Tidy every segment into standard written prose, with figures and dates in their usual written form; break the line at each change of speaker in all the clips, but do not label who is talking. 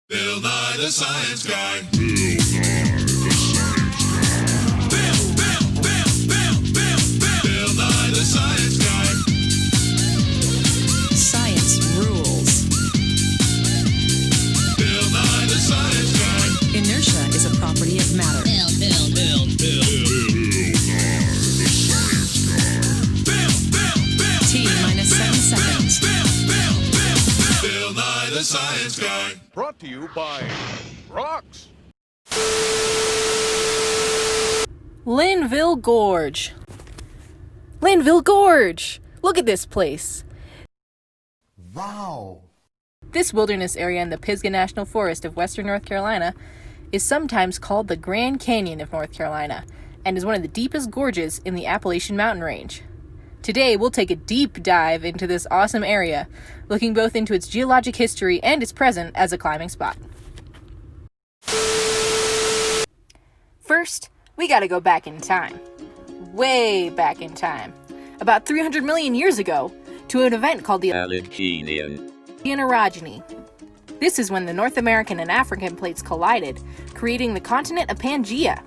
Bill Nye the Science Guy. Bill Nye the Science Guy.
Science rules.
Bill Nye the Science Guy.
Inertia is a property of matter. T minus 7 seconds.
Bill Nye the Science Guy.
Brought to you by Rocks.
Linville Gorge. Linville Gorge! Look at this place.
Wow!
This wilderness area in the Pisgah National Forest of western North Carolina is sometimes called the Grand Canyon of North Carolina and is one of the deepest gorges in the Appalachian Mountain Range. Today, we'll take a deep dive into this awesome area, looking both into its geologic history and its present as a climbing spot. First, we gotta go back in time. Way back in time. About 300 million years ago, to an event called the Orogeny. This is when the North American and African plates collided, creating the continent of Pangaea,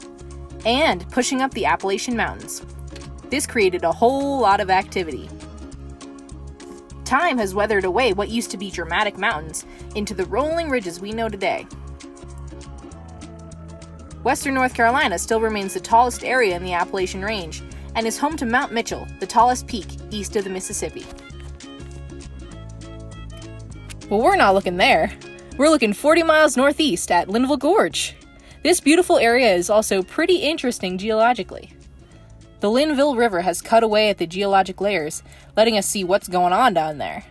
and pushing up the Appalachian Mountains. This created a whole lot of activity. Time has weathered away what used to be dramatic mountains into the rolling ridges we know today. Western North Carolina still remains the tallest area in the Appalachian Range and is home to Mount Mitchell, the tallest peak east of the Mississippi. Well, we're not looking there. We're looking 40 miles northeast at Linville Gorge. This beautiful area is also pretty interesting geologically. The Linville River has cut away at the geologic layers, letting us see what's going on down there.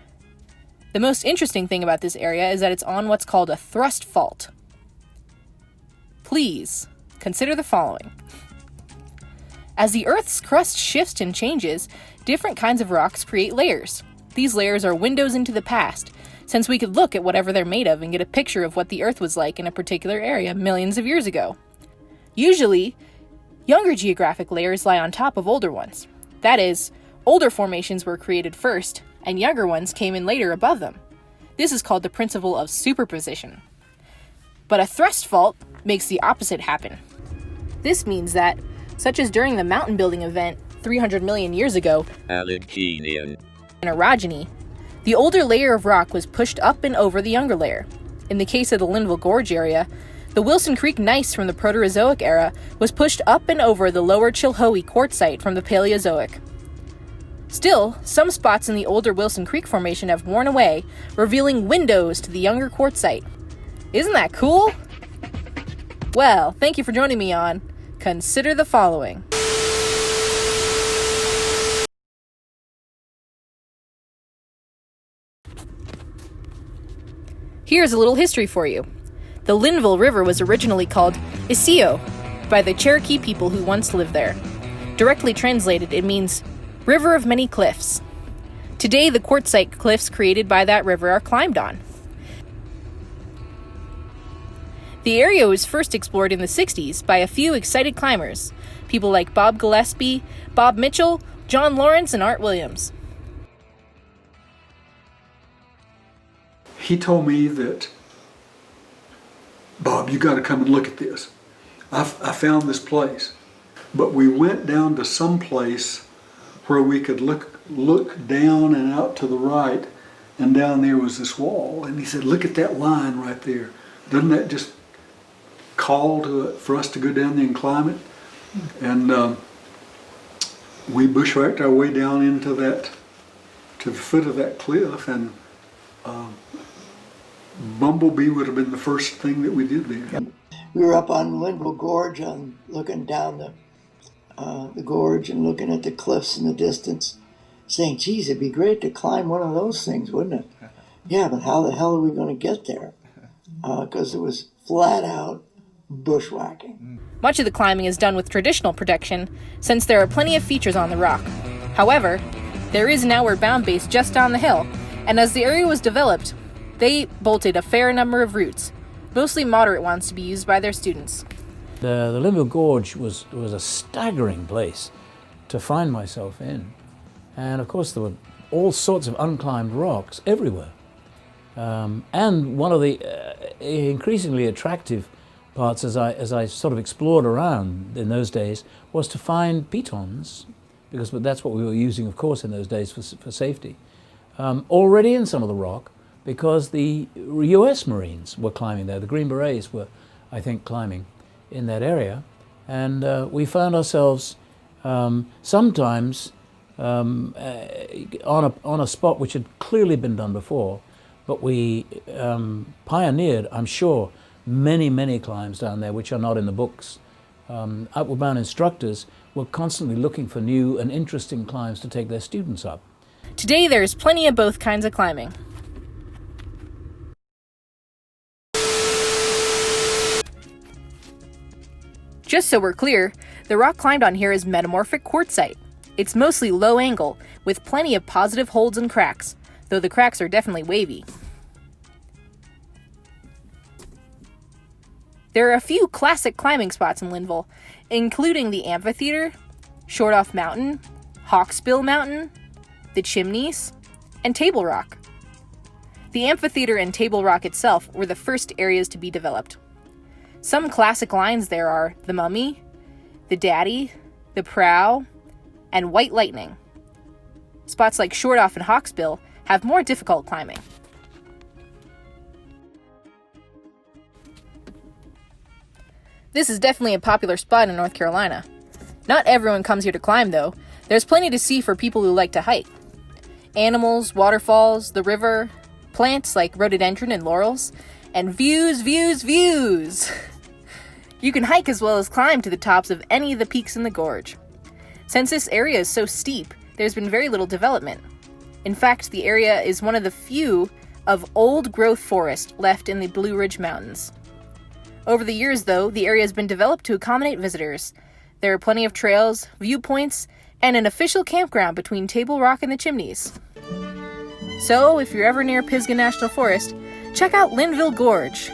The most interesting thing about this area is that it's on what's called a thrust fault. Please, consider the following. As the Earth's crust shifts and changes, different kinds of rocks create layers. These layers are windows into the past, since we could look at whatever they're made of and get a picture of what the Earth was like in a particular area millions of years ago. Usually, younger geographic layers lie on top of older ones. That is, older formations were created first, and younger ones came in later above them. This is called the principle of superposition. But a thrust fault makes the opposite happen. This means that, such as during the mountain building event 300 million years ago, an orogeny, the older layer of rock was pushed up and over the younger layer. In the case of the Linville Gorge area, the Wilson Creek gneiss from the Proterozoic era was pushed up and over the lower Chilhowee quartzite from the Paleozoic. Still, some spots in the older Wilson Creek formation have worn away, revealing windows to the younger quartzite. Isn't that cool? Well, thank you for joining me on Consider the Following. Here's a little history for you. The Linville River was originally called Isio by the Cherokee people who once lived there. Directly translated, it means River of Many Cliffs. Today, the quartzite cliffs created by that river are climbed on. The area was first explored in the 60s by a few excited climbers, people like Bob Gillespie, Bob Mitchell, John Lawrence, and Art Williams.
He told me that, Bob, you got to come and look at this. I found this place. But we went down to some place where we could look down and out to the right, and down there was this wall. And he said, look at that line right there. Doesn't that just call for us to go down there and climb it? And we bushwhacked our way down into to the foot of that cliff, and Bumblebee would have been the first thing that we did there.
We were up on Linville Gorge, looking down the gorge and looking at the cliffs in the distance, saying, geez, it'd be great to climb one of those things, wouldn't it? Yeah, but how the hell are we going to get there? Because it was flat out bushwhacking.
Much of the climbing is done with traditional protection, since there are plenty of features on the rock. However, there is an outward bound base just down the hill, and as the area was developed, they bolted a fair number of routes, mostly moderate ones to be used by their students.
The Linville Gorge was a staggering place to find myself in. And of course there were all sorts of unclimbed rocks everywhere. And one of the increasingly attractive parts as I sort of explored around in those days was to find pitons, because that's what we were using, of course, in those days for safety, already in some of the rock, because the US Marines were climbing there. The Green Berets were, I think, climbing in that area. And we found ourselves sometimes on a spot which had clearly been done before, but we pioneered, I'm sure, many climbs down there which are not in the books. Outward Bound instructors were constantly looking for new and interesting climbs to take their students up.
Today there's plenty of both kinds of climbing. Just so we're clear, the rock climbed on here is metamorphic quartzite. It's mostly low angle, with plenty of positive holds and cracks, though the cracks are definitely wavy. There are a few classic climbing spots in Linville, including the Amphitheater, Short Off Mountain, Hawksbill Mountain, the Chimneys, and Table Rock. The Amphitheater and Table Rock itself were the first areas to be developed. Some classic lines there are the Mummy, the Daddy, the Prow, and White Lightning. Spots like Short Off and Hawksbill have more difficult climbing. This is definitely a popular spot in North Carolina. Not everyone comes here to climb, though. There's plenty to see for people who like to hike. Animals, waterfalls, the river, plants like rhododendron and laurels, and views. You can hike as well as climb to the tops of any of the peaks in the gorge. Since this area is so steep, there's been very little development. In fact, the area is one of the few of old-growth forest left in the Blue Ridge Mountains. Over the years, though, the area has been developed to accommodate visitors. There are plenty of trails, viewpoints, and an official campground between Table Rock and the Chimneys. So, if you're ever near Pisgah National Forest, check out Linville Gorge.